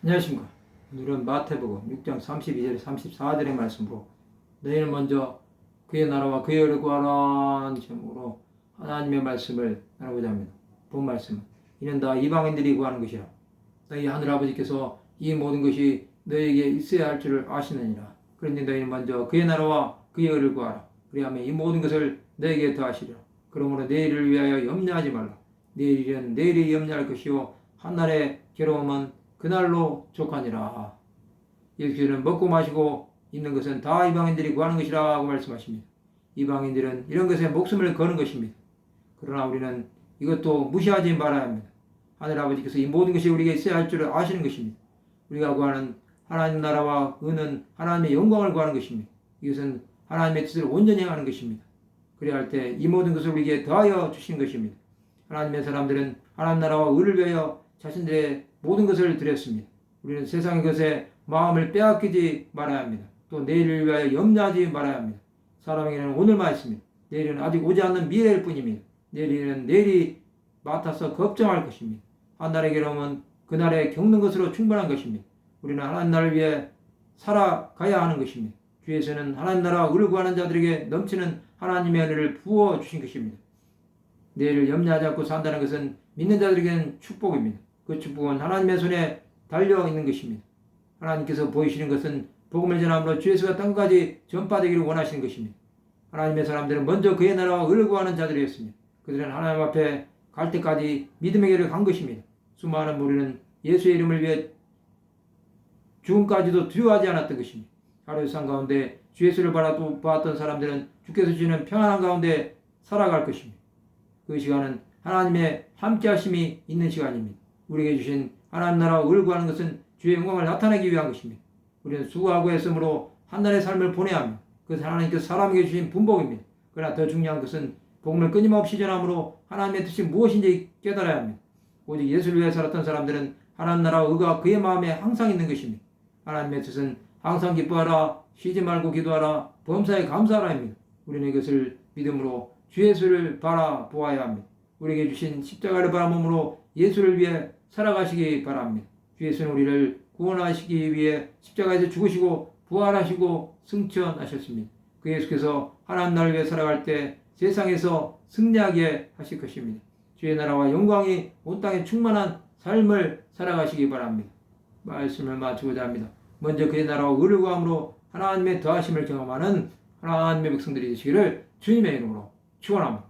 안녕하십니까. 오늘은 마태복음 6장 32절 34절의 말씀으로 너희는 먼저 그의 나라와 그의 의를 구하라는 제목으로 하나님의 말씀을 나누고자 합니다. 본 말씀은 이는 다 이방인들이 구하는 것이라. 너희 하늘아버지께서 이 모든 것이 너희에게 있어야 할 줄을 아시느니라. 그러니 너희는 먼저 그의 나라와 그의 의를 구하라. 그리하면 이 모든 것을 너희에게 더하시리라. 그러므로 내일을 위하여 염려하지 말라. 내일은 내일이 염려할 것이요 한날의 괴로움은 그날로 족하니라. 예수께서는 먹고 마시고 있는 것은 다 이방인들이 구하는 것이라고 말씀하십니다. 이방인들은 이런 것에 목숨을 거는 것입니다. 그러나 우리는 이것도 무시하지 말아야 합니다. 하늘아버지께서 이 모든 것이 우리에게 있어야 할 줄을 아시는 것입니다. 우리가 구하는 하나님 나라와 의는 하나님의 영광을 구하는 것입니다. 이것은 하나님의 뜻을 온전히 행하는 것입니다. 그래야 할 때 이 모든 것을 우리에게 더하여 주시는 것입니다. 하나님의 사람들은 하나님 나라와 의를 위하여 자신들의 모든 것을 드렸습니다. 우리는 세상의 것에 마음을 빼앗기지 말아야 합니다. 또 내일을 위하여 염려하지 말아야 합니다. 사람에게는 오늘만 있습니다. 내일은 아직 오지 않는 미래일 뿐입니다. 내일은 내일이 맡아서 걱정할 것입니다. 한 날의 괴로움은 그날에 겪는 것으로 충분한 것입니다. 우리는 하나님 나라를 위해 살아가야 하는 것입니다. 주에서는 하나님 나라와 의를 구하는 자들에게 넘치는 하나님의 은혜를 부어주신 것입니다. 내일을 염려하지 않고 산다는 것은 믿는 자들에게는 축복입니다. 그 축복은 하나님의 손에 달려있는 것입니다. 하나님께서 보이시는 것은 복음을 전함으로 주 예수가 땅까지 전파되기를 원하시는 것입니다. 하나님의 사람들은 먼저 그의 나라와 의를 구하는 자들이었습니다. 그들은 하나님 앞에 갈 때까지 믿음의 길을 간 것입니다. 수많은 무리는 예수의 이름을 위해 죽음까지도 두려워하지 않았던 것입니다. 하루의 삶 가운데 주 예수를 바라보았던 사람들은 주께서 주시는 평안한 가운데 살아갈 것입니다. 그 시간은 하나님의 함께하심이 있는 시간입니다. 우리에게 주신 하나님 나라와 의를 구하는 것은 주의 영광을 나타내기 위한 것입니다. 우리는 수고하고 애씀으로 한날의 삶을 보내야 합니다. 그것은 하나님께서 사람에게 주신 분복입니다. 그러나 더 중요한 것은 복음을 끊임없이 전함으로 하나님의 뜻이 무엇인지 깨달아야 합니다. 오직 예수를 위해 살았던 사람들은 하나님 나라와 의가 그의 마음에 항상 있는 것입니다. 하나님의 뜻은 항상 기뻐하라, 쉬지 말고 기도하라, 범사에 감사하라 입니다. 우리는 이것을 믿음으로 주 예수를 바라보아야 합니다. 우리에게 주신 십자가를 바라봄으로 예수를 위해 살아가시기 바랍니다. 주 예수는 우리를 구원하시기 위해 십자가에서 죽으시고 부활하시고 승천하셨습니다. 그 예수께서 하나님 나라를 위해 살아갈 때 세상에서 승리하게 하실 것입니다. 주의 나라와 영광이 온 땅에 충만한 삶을 살아가시기 바랍니다. 말씀을 마치고자 합니다. 먼저 그의 나라와 의를 구함으로 하나님의 더하심을 경험하는 하나님의 백성들이 되시기를 주님의 이름으로 축원합니다.